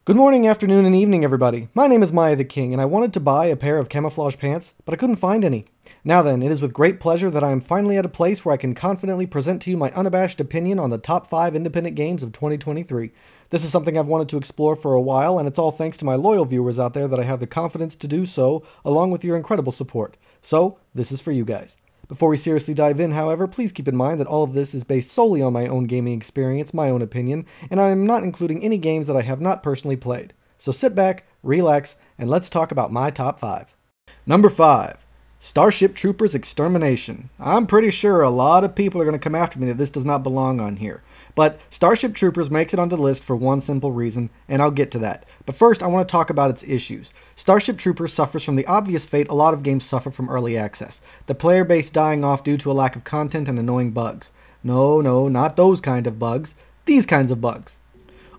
Good morning, afternoon, and evening, everybody. My name is MiAh the King, and I wanted to buy a pair of camouflage pants, but I couldn't find any. Now then, it is with great pleasure that I am finally at a place where I can confidently present to you my unabashed opinion on the top 5 independent games of 2023. This is something I've wanted to explore for a while, and it's all thanks to my loyal viewers out there that I have the confidence to do so, along with your incredible support. So, this is for you guys. Before we seriously dive in, however, please keep in mind that all of this is based solely on my own gaming experience, my own opinion, and I am not including any games that I have not personally played. So sit back, relax, and let's talk about my top 5. Number 5. Starship Troopers Extermination. I'm pretty sure a lot of people are going to come after me that this does not belong on here. But Starship Troopers makes it onto the list for one simple reason, and I'll get to that. But first, I want to talk about its issues. Starship Troopers suffers from the obvious fate a lot of games suffer from early access. The player base dying off due to a lack of content and annoying bugs. No, not those kind of bugs. These kinds of bugs.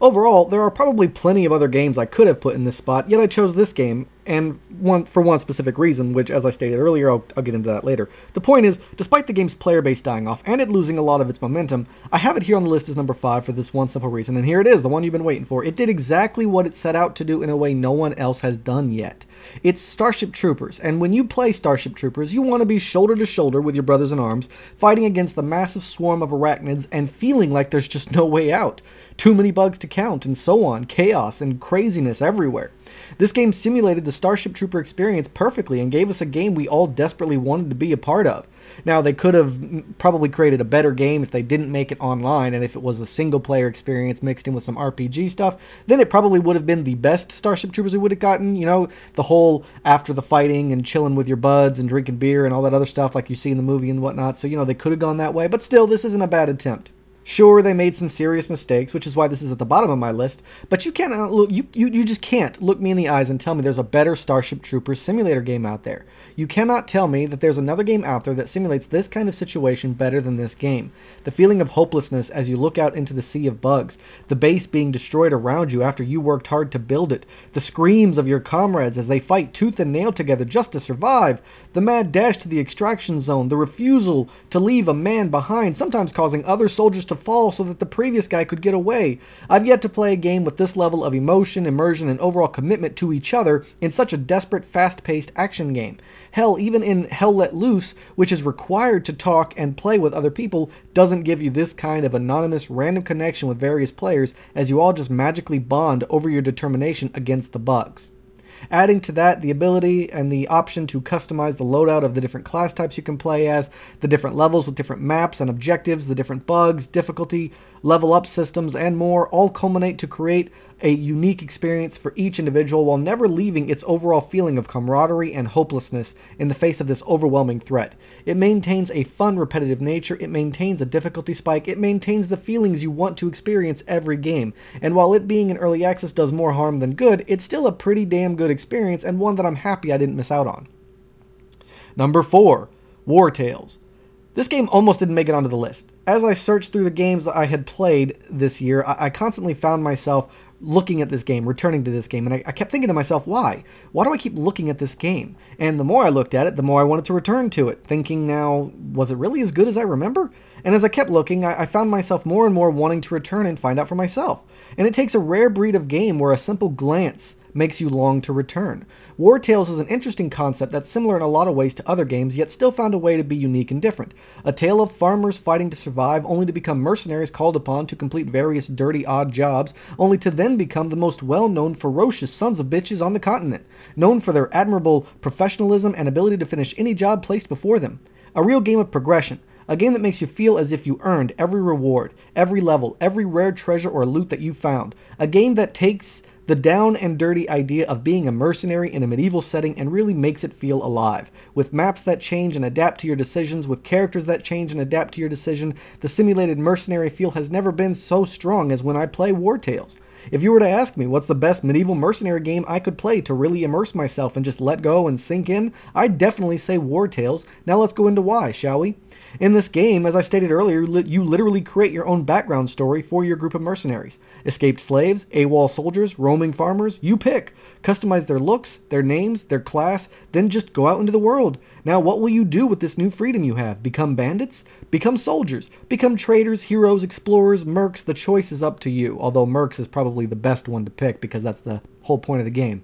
Overall, there are probably plenty of other games I could have put in this spot, yet I chose this game, and for one specific reason, which, as I stated earlier, I'll get into that later. The point is, despite the game's player base dying off, and it losing a lot of its momentum, I have it here on the list as number 5 for this one simple reason, and here it is, the one you've been waiting for. It did exactly what it set out to do in a way no one else has done yet. It's Starship Troopers, and when you play Starship Troopers, you want to be shoulder to shoulder with your brothers in arms, fighting against the massive swarm of arachnids, and feeling like there's just no way out. Too many bugs to count, and so on. Chaos and craziness everywhere. This game simulated the Starship Trooper experience perfectly and gave us a game we all desperately wanted to be a part of. Now, they could have probably created a better game if they didn't make it online, and if it was a single-player experience mixed in with some RPG stuff, then it probably would have been the best Starship Troopers we would have gotten. You know, the whole after the fighting and chilling with your buds and drinking beer and all that other stuff like you see in the movie and whatnot. So, you know, they could have gone that way, but still, this isn't a bad attempt. Sure, they made some serious mistakes, which is why this is at the bottom of my list, but you can't look, you just can't look me in the eyes and tell me there's a better Starship Troopers simulator game out there. You cannot tell me that there's another game out there that simulates this kind of situation better than this game. The feeling of hopelessness as you look out into the sea of bugs, the base being destroyed around you after you worked hard to build it, the screams of your comrades as they fight tooth and nail together just to survive, the mad dash to the extraction zone, the refusal to leave a man behind, sometimes causing other soldiers to fall so that the previous guy could get away. I've yet to play a game with this level of emotion, immersion, and overall commitment to each other in such a desperate, fast-paced action game. Hell, even in Hell Let Loose, which is required to talk and play with other people, doesn't give you this kind of anonymous, random connection with various players as you all just magically bond over your determination against the bugs. Adding to that, the ability and the option to customize the loadout of the different class types you can play as, the different levels with different maps and objectives, the different bugs, difficulty, level up systems, and more all culminate to create a unique experience for each individual while never leaving its overall feeling of camaraderie and hopelessness in the face of this overwhelming threat. It maintains a fun, repetitive nature, it maintains a difficulty spike, it maintains the feelings you want to experience every game, and while it being in early access does more harm than good, it's still a pretty damn good experience and one that I'm happy I didn't miss out on. Number 4. War Tales. This game almost didn't make it onto the list. As I searched through the games that I had played this year, I constantly found myself looking at this game, returning to this game, and I kept thinking to myself, why? Why do I keep looking at this game? And the more I looked at it, the more I wanted to return to it, thinking now, was it really as good as I remember? And as I kept looking, I found myself more and more wanting to return and find out for myself. And it takes a rare breed of game where a simple glance makes you long to return. War Tales is an interesting concept that's similar in a lot of ways to other games, yet still found a way to be unique and different. A tale of farmers fighting to survive, only to become mercenaries called upon to complete various dirty, odd jobs, only to then become the most well-known, ferocious sons of bitches on the continent, known for their admirable professionalism and ability to finish any job placed before them. A real game of progression. A game that makes you feel as if you earned every reward, every level, every rare treasure or loot that you found. A game that takes the down and dirty idea of being a mercenary in a medieval setting and really makes it feel alive. With maps that change and adapt to your decisions, with characters that change and adapt to your decision, the simulated mercenary feel has never been so strong as when I play War Tales. If you were to ask me what's the best medieval mercenary game I could play to really immerse myself and just let go and sink in, I'd definitely say War Tales. Now let's go into why, shall we? In this game, as I stated earlier, you literally create your own background story for your group of mercenaries. Escaped slaves, AWOL soldiers, roaming farmers, you pick. Customize their looks, their names, their class, then just go out into the world. Now what will you do with this new freedom you have? Become bandits? Become soldiers. Become traders, heroes, explorers, mercs. The choice is up to you, although mercs is probably the best one to pick because that's the whole point of the game.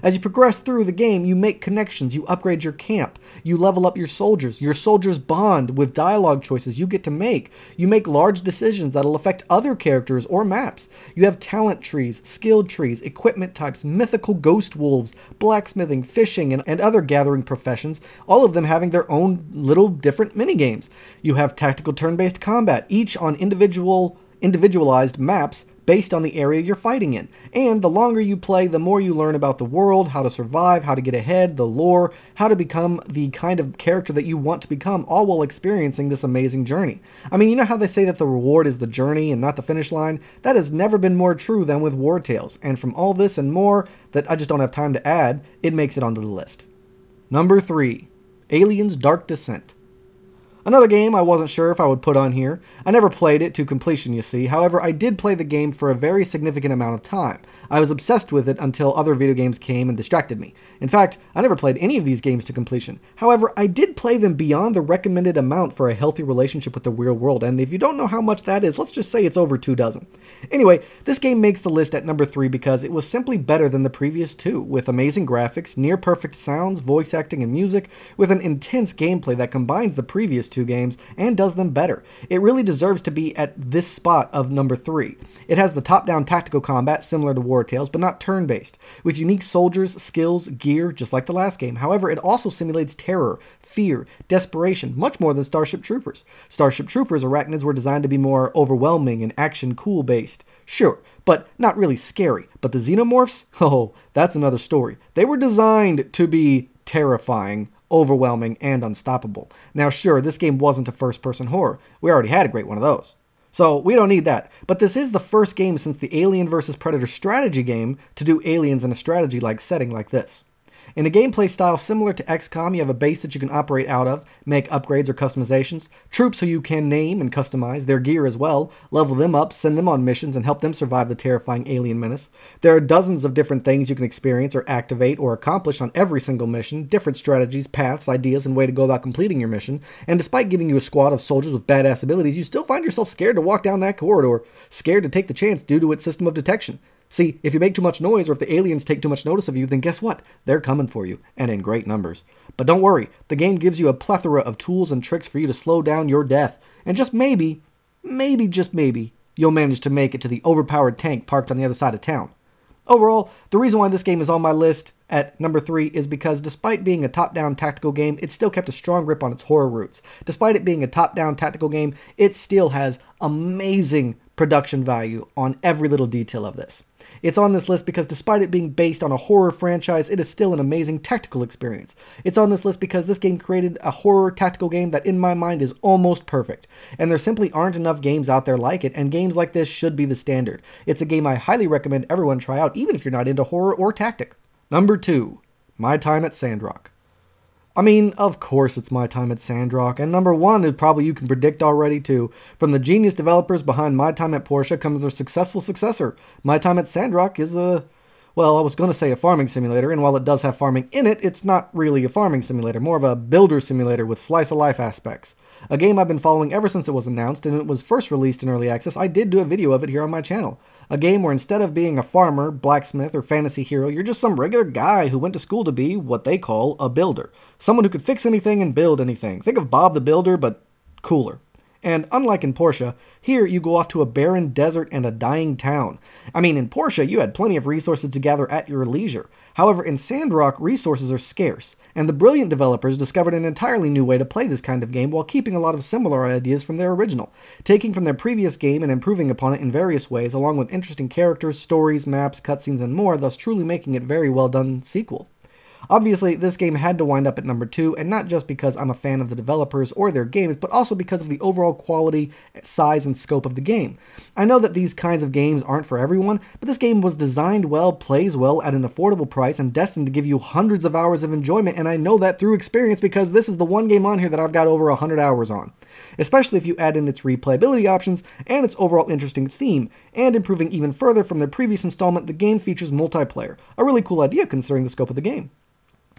As you progress through the game, you make connections, you upgrade your camp, you level up your soldiers bond with dialogue choices you get to make. You make large decisions that'll affect other characters or maps. You have talent trees, skill trees, equipment types, mythical ghost wolves, blacksmithing, fishing, and other gathering professions, all of them having their own little different minigames. You have tactical turn-based combat, each on individualized maps based on the area you're fighting in. And the longer you play, the more you learn about the world, how to survive, how to get ahead, the lore, how to become the kind of character that you want to become, all while experiencing this amazing journey. I mean, you know how they say that the reward is the journey and not the finish line? That has never been more true than with War Tales, and from all this and more that I just don't have time to add, it makes it onto the list. Number 3. Aliens Dark Descent. Another game I wasn't sure if I would put on here. I never played it to completion, you see. However, I did play the game for a very significant amount of time. I was obsessed with it until other video games came and distracted me. In fact, I never played any of these games to completion. However, I did play them beyond the recommended amount for a healthy relationship with the real world, and if you don't know how much that is, let's just say it's over 2 dozen. Anyway, this game makes the list at number 3 because it was simply better than the previous 2, with amazing graphics, near-perfect sounds, voice acting, and music, with an intense gameplay that combines the previous 2 games and does them better. It really deserves to be at this spot of number 3. It has the top-down tactical combat similar to War Tales, but not turn-based, with unique soldiers, skills, gear, just like the last game. However, it also simulates terror, fear, desperation, much more than Starship Troopers. Starship Troopers arachnids were designed to be more overwhelming and action-cool based. Sure, but not really scary. But the xenomorphs? Oh, that's another story. They were designed to be terrifying, overwhelming, and unstoppable. Now sure, this game wasn't a first-person horror. We already had a great one of those. So we don't need that. But this is the first game since the Alien vs. Predator strategy game to do aliens in a strategy-like setting like this. In a gameplay style similar to XCOM, you have a base that you can operate out of, make upgrades or customizations, troops who you can name and customize, their gear as well, level them up, send them on missions, and help them survive the terrifying alien menace. There are dozens of different things you can experience or activate or accomplish on every single mission, different strategies, paths, ideas, and way to go about completing your mission, and despite giving you a squad of soldiers with badass abilities, you still find yourself scared to walk down that corridor, scared to take the chance due to its system of detection. See, if you make too much noise or if the aliens take too much notice of you, then guess what? They're coming for you, and in great numbers. But don't worry, the game gives you a plethora of tools and tricks for you to slow down your death. And just maybe, just maybe, you'll manage to make it to the overpowered tank parked on the other side of town. Overall, the reason why this game is on my list at number 3 is because despite being a top-down tactical game, it still kept a strong grip on its horror roots. Despite it being a top-down tactical game, it still has amazing production value on every little detail of this. It's on this list because despite it being based on a horror franchise, it is still an amazing tactical experience. It's on this list because this game created a horror tactical game that in my mind is almost perfect. And there simply aren't enough games out there like it, and games like this should be the standard. It's a game I highly recommend everyone try out, even if you're not into horror or tactic. Number 2. My Time at Sandrock. I mean, of course it's My Time at Sandrock, and number 1 is probably you can predict already too. From the genius developers behind My Time at Porsche comes their successful successor. My Time at Sandrock is well, I was going to say a farming simulator, and while it does have farming in it, it's not really a farming simulator, more of a builder simulator with slice-of-life aspects. A game I've been following ever since it was announced, and it was first released in early access. I did do a video of it here on my channel. A game where instead of being a farmer, blacksmith, or fantasy hero, you're just some regular guy who went to school to be what they call a builder. Someone who could fix anything and build anything. Think of Bob the Builder, but cooler. And unlike in Porsche, here you go off to a barren desert and a dying town. I mean, in Porsche, you had plenty of resources to gather at your leisure. However, in Sandrock, resources are scarce, and the brilliant developers discovered an entirely new way to play this kind of game while keeping a lot of similar ideas from their original, taking from their previous game and improving upon it in various ways, along with interesting characters, stories, maps, cutscenes, and more, thus truly making it a very well done sequel. Obviously, this game had to wind up at number 2, and not just because I'm a fan of the developers or their games, but also because of the overall quality, size, and scope of the game. I know that these kinds of games aren't for everyone, but this game was designed well, plays well, at an affordable price, and destined to give you hundreds of hours of enjoyment, and I know that through experience because this is the one game on here that I've got over 100 hours on. Especially if you add in its replayability options and its overall interesting theme, and improving even further from their previous installment, the game features multiplayer, a really cool idea considering the scope of the game.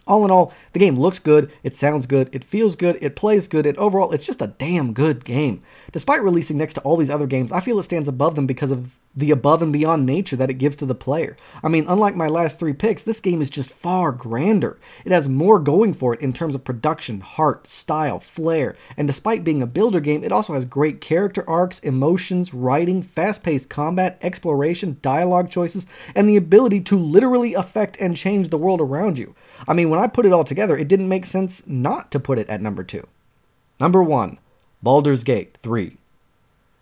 All in all, the game looks good, it sounds good, it feels good, it plays good, and overall, it's just a damn good game. Despite releasing next to all these other games, I feel it stands above them because of the above and beyond nature that it gives to the player. I mean, unlike my last 3 picks, this game is just far grander. It has more going for it in terms of production, heart, style, flair, and despite being a builder game, it also has great character arcs, emotions, writing, fast-paced combat, exploration, dialogue choices, and the ability to literally affect and change the world around you. I mean, when I put it all together, it didn't make sense not to put it at number 2. Number 1, Balers Gate 3.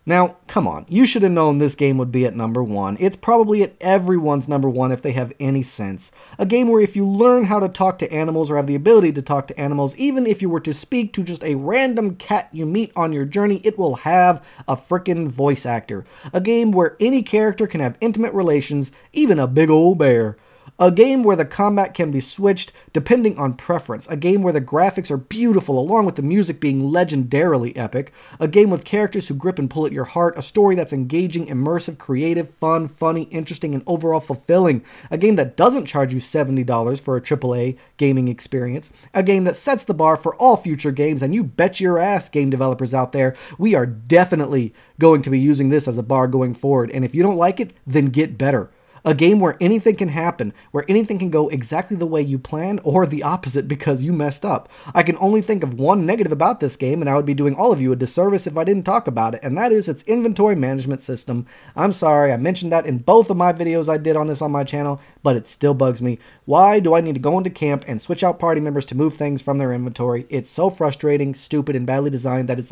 Now, come on, you should have known this game would be at number 1. It's probably at everyone's number 1 if they have any sense. A game where if you learn how to talk to animals or have the ability to talk to animals, even if you were to speak to just a random cat you meet on your journey, it will have a frickin' voice actor. A game where any character can have intimate relations, even a big old bear. A game where the combat can be switched depending on preference. A game where the graphics are beautiful along with the music being legendarily epic. A game with characters who grip and pull at your heart. A story that's engaging, immersive, creative, fun, funny, interesting, and overall fulfilling. A game that doesn't charge you $70 for a AAA gaming experience. A game that sets the bar for all future games, and you bet your ass, game developers out there, we are definitely going to be using this as a bar going forward, and if you don't like it, then get better. A game where anything can happen, where anything can go exactly the way you plan or the opposite because you messed up. I can only think of one negative about this game, and I would be doing all of you a disservice if I didn't talk about it, and that is its inventory management system. I'm sorry, I mentioned that in both of my videos I did on this on my channel, but it still bugs me. Why do I need to go into camp and switch out party members to move things from their inventory? It's so frustrating, stupid, and badly designed that it's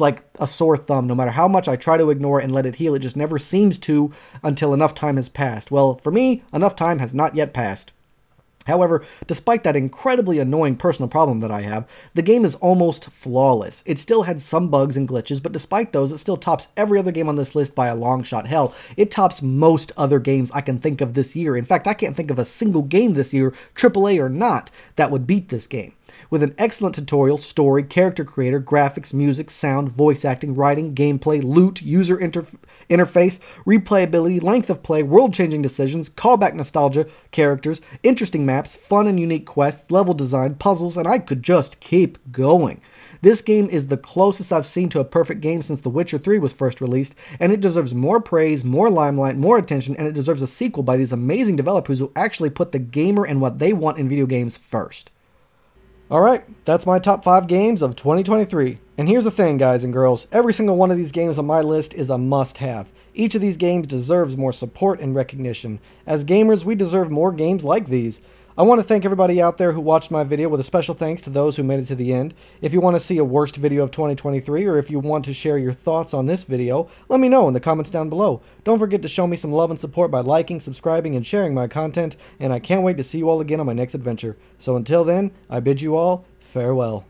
like a sore thumb. No matter how much I try to ignore it and let it heal, it just never seems to until enough time has passed. Well, for me, enough time has not yet passed. However, despite that incredibly annoying personal problem that I have, the game is almost flawless. It still had some bugs and glitches, but despite those, it still tops every other game on this list by a long shot. Hell, it tops most other games I can think of this year. In fact, I can't think of a single game this year, AAA or not, that would beat this game. With an excellent tutorial, story, character creator, graphics, music, sound, voice acting, writing, gameplay, loot, user interface, replayability, length of play, world-changing decisions, callback nostalgia, characters, interesting maps, fun and unique quests, level design, puzzles, and I could just keep going. This game is the closest I've seen to a perfect game since The Witcher 3 was first released, and it deserves more praise, more limelight, more attention, and it deserves a sequel by these amazing developers who actually put the gamer and what they want in video games first. Alright, that's my top 5 games of 2023. And here's the thing, guys and girls, every single one of these games on my list is a must-have. Each of these games deserves more support and recognition. As gamers, we deserve more games like these. I want to thank everybody out there who watched my video, with a special thanks to those who made it to the end. If you want to see a worst video of 2023, or if you want to share your thoughts on this video, let me know in the comments down below. Don't forget to show me some love and support by liking, subscribing, and sharing my content, and I can't wait to see you all again on my next adventure. So until then, I bid you all farewell.